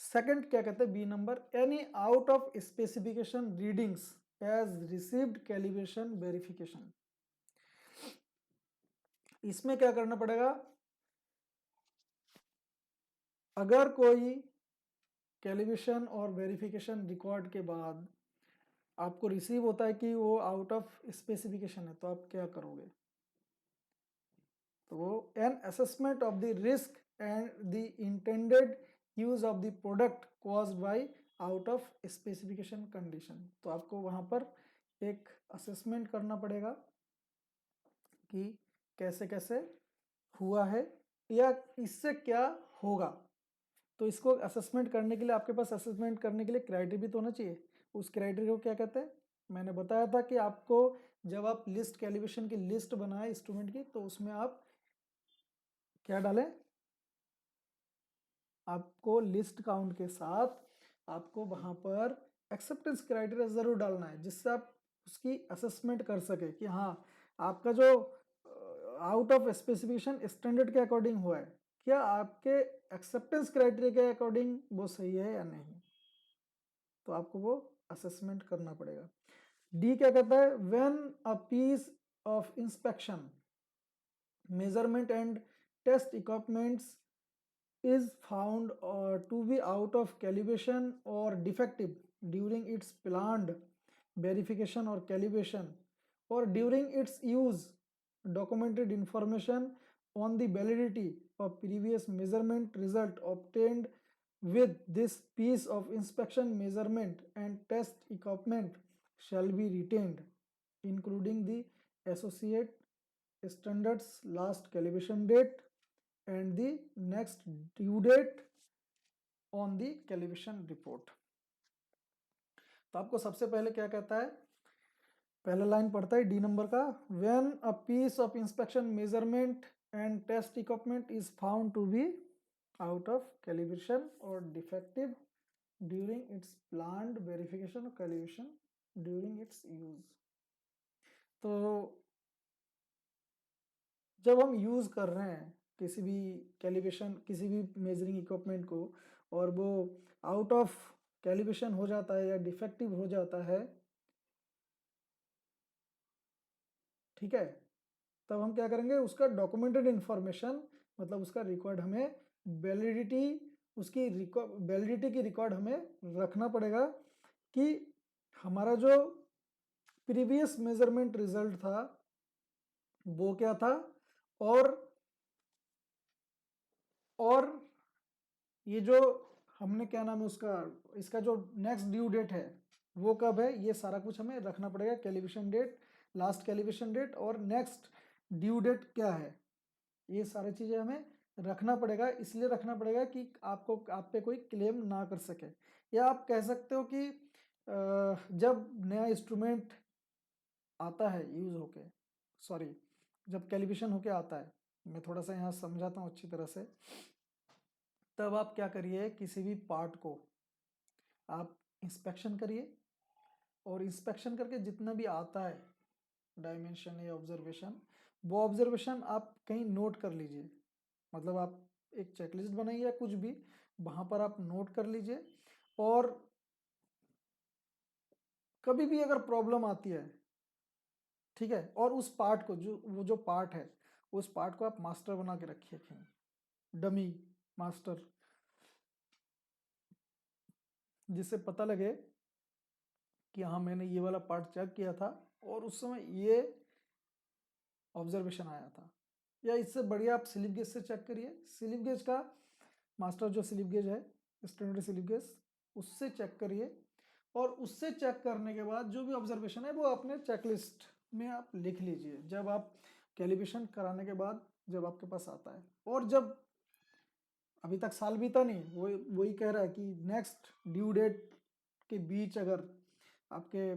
सेकंड क्या कहते हैं B number, any out of specification readings as received calibration verification. इसमें क्या करना पड़ेगा, अगर कोई कैलिब्रेशन और वेरिफिकेशन रिकॉर्ड के बाद आपको रिसीव होता है कि वो आउट ऑफ स्पेसिफिकेशन है, तो आप क्या करोगे, तो वो an assessment of the risk and the intended use of the product caused by out of specification condition. तो आपको वहां पर एक असेसमेंट करना पड़ेगा कि कैसे कैसे हुआ है या इससे क्या होगा। तो इसको असेसमेंट करने के लिए आपके पास असेसमेंट करने के लिए क्राइटेरिया भी तो होना चाहिए। उस क्राइटेरिया को क्या कहते हैं, मैंने बताया था कि आपको जब आप लिस्ट कैलिब्रेशन की लिस्ट बनाए इंस्ट्रूमेंट की, तो उसमें आप क्या डालें, आपको लिस्ट काउंट के साथ आपको वहाँ पर एक्सेप्टेंस क्राइटेरिया ज़रूर डालना है, जिससे आप उसकी असेसमेंट कर सके कि हाँ आपका जो आउट ऑफ स्पेसिफिकेशन स्टैंडर्ड के अकॉर्डिंग हुआ है, क्या आपके एक्सेप्टेंस क्राइटेरिया के अकॉर्डिंग वो सही है या नहीं, तो आपको वो असेसमेंट करना पड़ेगा। डी क्या कहता है, when a piece of inspection measurement and test equipments is found to be out of calibration or defective during its planned verification or calibration or during its use, documented information on the validity of previous measurement result obtained with this piece of inspection measurement and test equipment shall be retained, including the associate standards last calibration date and the next due date on the calibration report। तो आपको सबसे पहले क्या कहता है, पहला line पढ़ता है डी नंबर का, when a piece of inspection measurement and test equipment is found to be out of calibration और defective during its planned verification और कैलिब्रेशन ड्यूरिंग इट्स यूज। तो जब हम यूज़ कर रहे हैं किसी भी कैलिब्रेशन, किसी भी मेजरिंग इक्विपमेंट को, और वो आउट ऑफ कैलिब्रेशन हो जाता है या डिफेक्टिव हो जाता है, ठीक है, तब हम क्या करेंगे, उसका डॉक्यूमेंटेड इंफॉर्मेशन, मतलब उसका रिकॉर्ड हमें वैलिडिटी, उसकी वैलिडिटी की रिकॉर्ड हमें रखना पड़ेगा कि हमारा जो प्रीवियस मेजरमेंट रिजल्ट था वो क्या था, और ये जो हमने क्या नाम है उसका, इसका जो नेक्स्ट ड्यू डेट है वो कब है, ये सारा कुछ हमें रखना पड़ेगा। Calibration date, last calibration date और नेक्स्ट ड्यू डेट क्या है, ये सारी चीज़ें हमें रखना पड़ेगा। इसलिए रखना पड़ेगा कि आपको, आप पे कोई क्लेम ना कर सके। या आप कह सकते हो कि जब नया इंस्ट्रूमेंट आता है यूज़ होके, सॉरी, जब कैलिब्रेशन होके आता है, मैं थोड़ा सा यहाँ समझाता हूँ अच्छी तरह से, तब आप क्या करिए, किसी भी पार्ट को आप इंस्पेक्शन करिए, और इंस्पेक्शन करके जितना भी आता है डायमेंशन या ऑब्जर्वेशन, वो ऑब्जर्वेशन आप कहीं नोट कर लीजिए। मतलब आप एक चेकलिस्ट बनाइए या कुछ भी, वहाँ पर आप नोट कर लीजिए, और कभी भी अगर प्रॉब्लम आती है, ठीक है, और उस पार्ट को, जो वो जो पार्ट है, उस पार्ट को आप मास्टर बना के रखिए कहीं, डमी मास्टर, जिससे पता लगे कि हाँ मैंने ये वाला पार्ट चेक किया था और उस समय ये ऑब्जर्वेशन आया था। या इससे बढ़िया आप स्लिप गेज से चेक करिए, स्लिप गेज का मास्टर जो स्लिप गेज है, स्टैंडर्ड स्लिप गेज, उससे चेक करिए, और उससे चेक करने के बाद जो भी ऑब्जर्वेशन है वो अपने चेकलिस्ट में आप लिख लीजिए, जब आप कैलिब्रेशन कराने के बाद जब आपके पास आता है। और जब अभी तक साल बीता नहीं, वही कह रहा है कि नेक्स्ट ड्यू डेट के बीच अगर आपके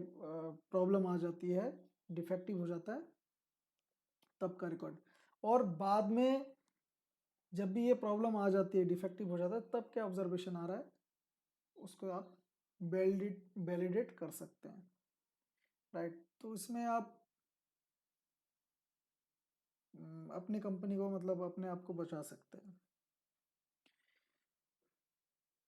प्रॉब्लम आ जाती है, डिफेक्टिव हो जाता है, तब का रिकॉर्ड। और बाद में जब भी ये प्रॉब्लम आ जाती है, डिफेक्टिव हो जाता है, तब क्या ऑब्जर्वेशन आ रहा है उसको आप वैलिडेट कर सकते हैं, राइट। तो इसमें आप अपनी कंपनी को, मतलब अपने आप को बचा सकते हैं।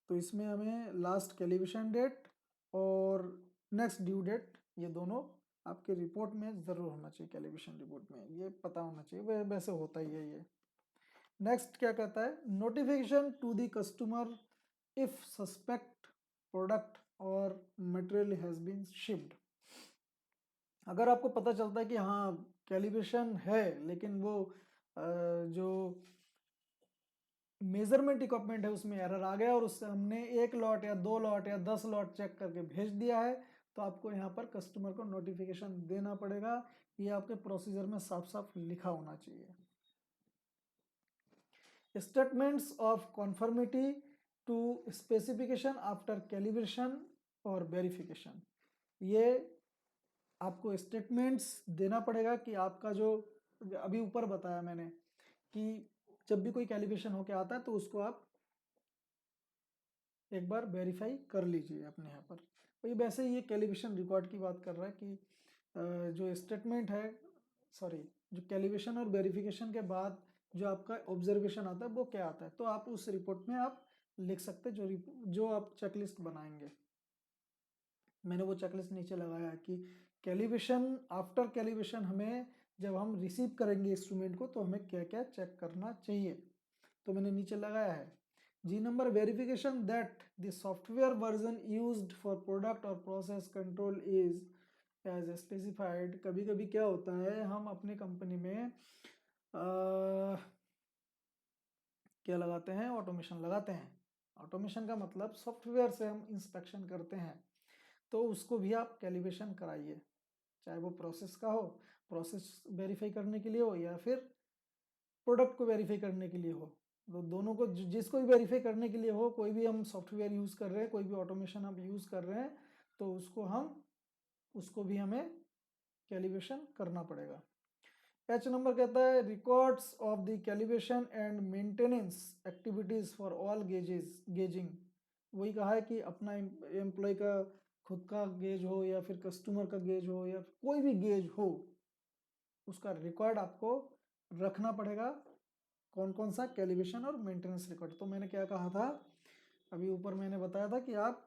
तो इसमें हमें लास्ट कैलिब्रेशन डेट और नेक्स्ट ड्यू डेट, ये दोनों आपके रिपोर्ट में ज़रूर होना चाहिए, कैलिब्रेशन रिपोर्ट में ये पता होना चाहिए, वैसे होता ही है ये। नेक्स्ट क्या कहता है, notification to the customer if suspect product or material has been shipped. अगर आपको पता चलता है कि हाँ कैलिब्रेशन है, लेकिन वो जो मेजरमेंट इक्विपमेंट है उसमें एरर आ गया, और उससे हमने 1 लॉट या 2 लॉट या 10 लॉट चेक करके भेज दिया है, तो आपको यहाँ पर कस्टमर को नोटिफिकेशन देना पड़ेगा। ये आपके प्रोसीजर में साफ साफ लिखा होना चाहिए। Statements of conformity to specification after calibration और वेरिफिकेशन, ये आपको स्टेटमेंट्स देना पड़ेगा कि आपका जो, अभी ऊपर बताया मैंने कि जब भी कोई कैलिब्रेशन होके आता है तो उसको आप एक बार वेरीफाई कर लीजिए अपने यहाँ पर। वही वैसे ही ये कैलिब्रेशन रिकॉर्ड की बात कर रहा है कि जो स्टेटमेंट है, सॉरी, जो कैलिब्रेशन और वेरिफिकेशन के बाद जो आपका ऑब्जर्वेशन आता है वो क्या आता है, तो आप उस रिपोर्ट में आप लिख सकते हैं जो आप चेकलिस्ट बनाएंगे। मैंने वो चेकलिस्ट नीचे लगाया है कि कैलिब्रेशन, आफ्टर कैलिब्रेशन हमें जब हम रिसीव करेंगे इंस्ट्रूमेंट को तो हमें क्या क्या चेक करना चाहिए, तो मैंने नीचे लगाया है। G number, verification that the software version used for product और process control is as specified. कभी कभी क्या होता है, हम अपने कंपनी में क्या लगाते हैं, ऑटोमेशन लगाते हैं। ऑटोमेशन का मतलब सॉफ्टवेयर से हम इंस्पेक्शन करते हैं, तो उसको भी आप कैलिब्रेशन कराइए, चाहे वो प्रोसेस का हो, प्रोसेस वेरीफाई करने के लिए हो, या फिर प्रोडक्ट को वेरीफाई करने के लिए हो। तो दोनों को, जिसको भी वेरीफाई करने के लिए हो, कोई भी हम सॉफ्टवेयर यूज़ कर रहे हैं, कोई भी ऑटोमेशन हम यूज़ कर रहे हैं, तो उसको भी हमें कैलिब्रेशन करना पड़ेगा। पैच नंबर कहता है records of the calibration and maintenance activities for all gauging. वही कहा है कि अपना एम्प्लॉय का खुद का गेज हो या फिर कस्टमर का गेज हो या कोई भी गेज हो, उसका रिकॉर्ड आपको रखना पड़ेगा। कौन कौन सा, कैलिब्रेशन और मेंटेनेंस रिकॉर्ड। तो मैंने क्या कहा था अभी ऊपर, मैंने बताया था कि आप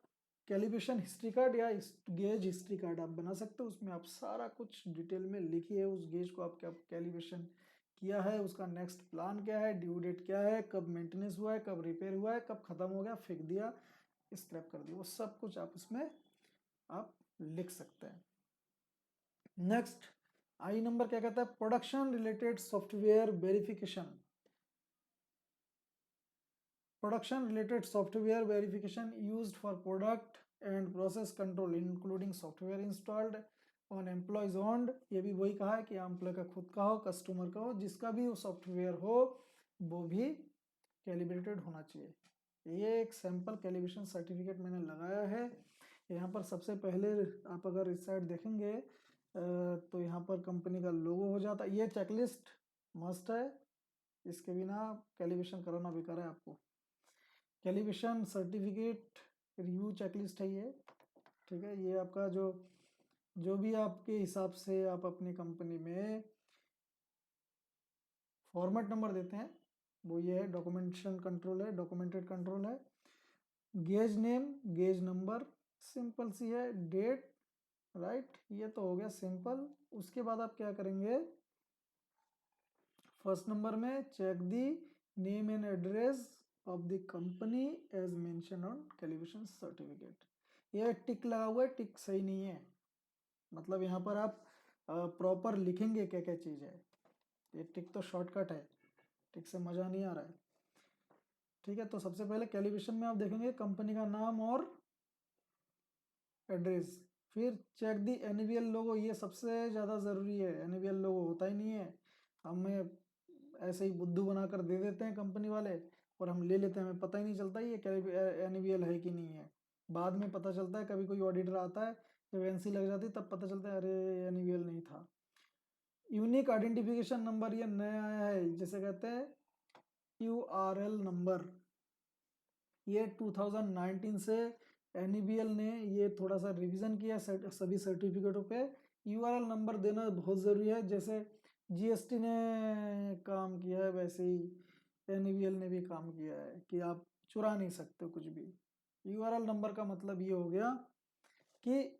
कैलिब्रेशन हिस्ट्री कार्ड या गेज हिस्ट्री कार्ड आप बना सकते हो। उसमें आप सारा कुछ डिटेल में लिखिए, उस गेज को आप क्या कैलिब्रेशन किया है, उसका नेक्स्ट प्लान क्या है, ड्यू डेट क्या है, कब मेंटेनेंस हुआ है, कब रिपेयर हुआ है, कब खत्म हो गया, फेंक दिया, स्क्रैप कर दिया, वो सब कुछ आप उसमें आप लिख सकते हैं। नेक्स्ट आई नंबर क्या कहता है, production related software verification. Production related software verification used for product and process control including software installed on employees owned। ये भी वही कहा है कि एम्प्लॉय का खुद का हो, कस्टमर का हो, जिसका भी वो सॉफ्टवेयर हो वो भी कैलिब्रेटेड होना चाहिए। ये एक सैंपल कैलिब्रेशन सर्टिफिकेट मैंने लगाया है। यहाँ पर सबसे पहले आप अगर इस साइड देखेंगे तो यहाँ पर कंपनी का लोगो हो जाता है। ये चेकलिस्ट मस्ट है, इसके बिना कैलिब्रेशन कराना बेकार है आपको। कैलिब्रेशन सर्टिफिकेट रिव्यू चेकलिस्ट है ये, ठीक है। ये आपका जो भी आपके हिसाब से आप अपनी कंपनी में फॉर्मेट नंबर देते हैं वो ये है, डॉक्यूमेंटेशन कंट्रोल है, डॉक्यूमेंटेड कंट्रोल है, gauge name, gauge number, simple सी है, डेट, राइट, ये तो हो गया सिंपल। उसके बाद आप क्या करेंगे, फर्स्ट नंबर में check the name and address of the company as mention on calibration certificate. ये टिक लगा हुआ है, टिक सही नहीं है, मतलब यहाँ पर आप प्रॉपर लिखेंगे क्या क्या चीज़ है। ये टिक तो शॉर्टकट है, टिक से मज़ा नहीं आ रहा है, ठीक है। तो सबसे पहले कैलिब्रेशन में आप देखेंगे कंपनी का नाम और एड्रेस, फिर चेक दी एनवीएल लोगो, ये सबसे ज़्यादा ज़रूरी है। एनवीएल लोगो होता ही नहीं है, हमें ऐसे ही बुद्धू बनाकर दे देते हैं कंपनी वाले और हम ले लेते हैं, हमें पता ही नहीं चलता ये एनवीएल है कि नहीं है। बाद में पता चलता है, कभी कोई ऑडिटर आता है, जब एनसी लग जाती है तब पता चलता है अरे एनवीएल नहीं था। यूनिक आइडेंटिफिकेशन नंबर, ये नया आया है, जैसे कहते हैं यूआरएल नंबर। ये 2019 से एनईबीएल ने ये थोड़ा सा रिवीजन किया सभी सर्टिफिकेटों पे। यूआरएल नंबर देना बहुत ज़रूरी है, जैसे जीएसटी ने काम किया है वैसे ही एनईबीएल ने भी काम किया है कि आप चुरा नहीं सकते कुछ भी। यूआरएल नंबर का मतलब ये हो गया कि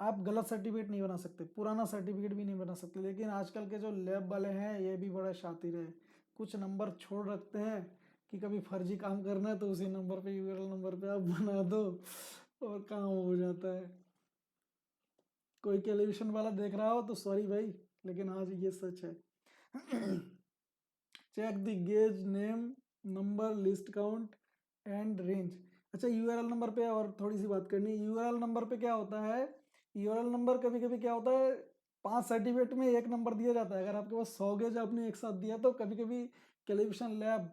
आप गलत सर्टिफिकेट नहीं बना सकते, पुराना सर्टिफिकेट भी नहीं बना सकते। लेकिन आजकल के जो लैब वाले हैं ये भी बड़ा शातिर है, कुछ नंबर छोड़ रखते हैं कि कभी फर्जी काम करना है तो उसी नंबर पे, यूआरएल नंबर पे आप बना दो और काम हो जाता है। कोई कैलिब्रेशन वाला देख रहा हो तो सॉरी भाई, लेकिन आज ये सच है। Check the gauge name, number, list count and range. अच्छा, यूआरएल नंबर पे और थोड़ी सी बात करनी है। यूआरएल नंबर पे क्या होता है, यूआरएल नंबर कभी कभी क्या होता है, 5 सर्टिफिकेट में एक नंबर दिया जाता है। अगर आपके पास 100 गेज आपने एक साथ दिया तो कभी कभी कैलिब्रेशन लैब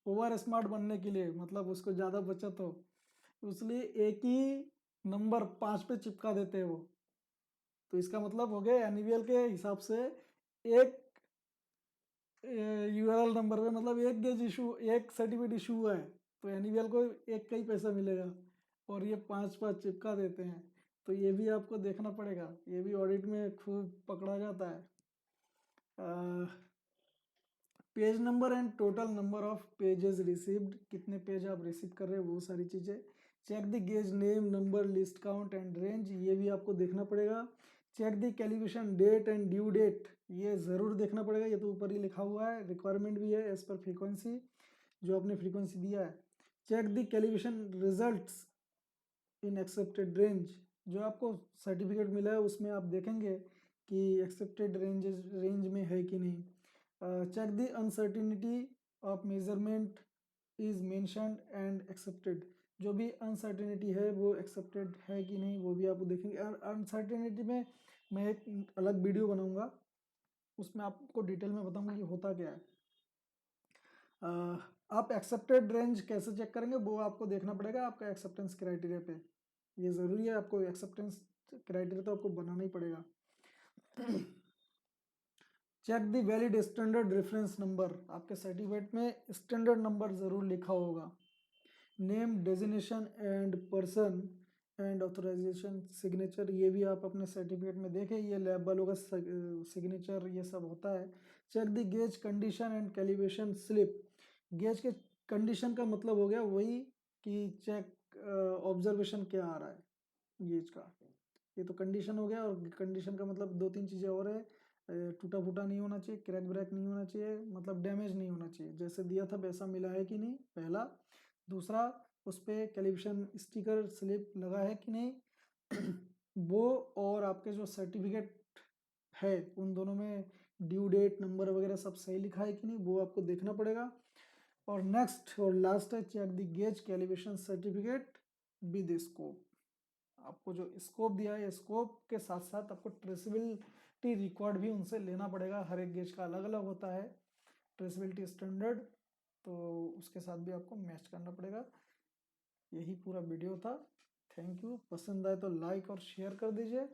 ओवर स्मार्ट बनने के लिए, मतलब उसको ज़्यादा बचत हो, इसलिए एक ही नंबर 5 पे चिपका देते हैं वो। तो इसका मतलब हो गया एनवीएल के हिसाब से एक यूआरएल नंबर पे, मतलब एक गेज इशू, एक सर्टिफिकेट इशू हुआ है तो एनवीएल को एक का ही पैसा मिलेगा, और ये 5-5 चिपका देते हैं। तो ये भी आपको देखना पड़ेगा, ये भी ऑडिट में खूब पकड़ा जाता है। Page number and total number of pages received, कितने पेज आप रिसीव कर रहे हैं वो सारी चीज़ें। Check the gauge name, number, list count and range, ये भी आपको देखना पड़ेगा। Check the calibration date and due date, ये ज़रूर देखना पड़ेगा, ये तो ऊपर ही लिखा हुआ है, रिक्वायरमेंट भी है एज पर फ्रीक्वेंसी, जो आपने फ्रीक्वेंसी दिया है। Check the calibration results in accepted range, जो आपको सर्टिफिकेट मिला है उसमें आप देखेंगे कि एक्सेप्टेड रेंज में है कि नहीं। Check the uncertainty of measurement is mentioned and accepted, जो भी अनसर्टिनिटी है वो एक्सेप्टेड है कि नहीं वो भी आप देखेंगे। और अनसर्टिनिटी में मैं एक अलग वीडियो बनाऊंगा, उसमें आपको डिटेल में बताऊंगा कि होता क्या है। आप एक्सेप्टेड रेंज कैसे चेक करेंगे वो आपको देखना पड़ेगा आपका एक्सेप्टेंस क्राइटेरिया पे, ये ज़रूरी है, आपको एक्सेप्टेंस क्राइटेरिया तो आपको बनाना ही पड़ेगा। Check the valid standard reference number, आपके सर्टिफिकेट में स्टैंडर्ड नंबर ज़रूर लिखा होगा। Name, designation and person and authorisation signature, ये भी आप अपने सर्टिफिकेट में देखें, ये लैब वालों का सिग्नेचर ये सब होता है। Check the gauge condition and calibration slip, gauge के कंडीशन का मतलब हो गया वही कि चेक ऑब्जर्वेशन क्या आ रहा है गेज का, ये तो कंडीशन हो गया। और कंडीशन का मतलब 2-3 चीज़ें और है, टूटा फूटा नहीं होना चाहिए, क्रैक ब्रैक नहीं होना चाहिए, मतलब डैमेज नहीं होना चाहिए, जैसे दिया था वैसा मिला है कि नहीं, पहला। दूसरा, उस पर कैलिब्रेशन स्टिकर स्लिप लगा है कि नहीं वो, और आपके जो सर्टिफिकेट है उन दोनों में ड्यू डेट, नंबर वगैरह सब सही लिखा है कि नहीं वो आपको देखना पड़ेगा। और नेक्स्ट और लास्ट है check the gauge calibration certificate with scope, आपको जो स्कोप दिया है स्कोप के साथ साथ आपको ट्रेसेबिलिटी रिकॉर्ड भी उनसे लेना पड़ेगा, हर एक गेज का अलग अलग होता है ट्रेसेबिलिटी स्टैंडर्ड, तो उसके साथ भी आपको मैच करना पड़ेगा। यही पूरा वीडियो था, थैंक यू। पसंद आए तो लाइक और शेयर कर दीजिए,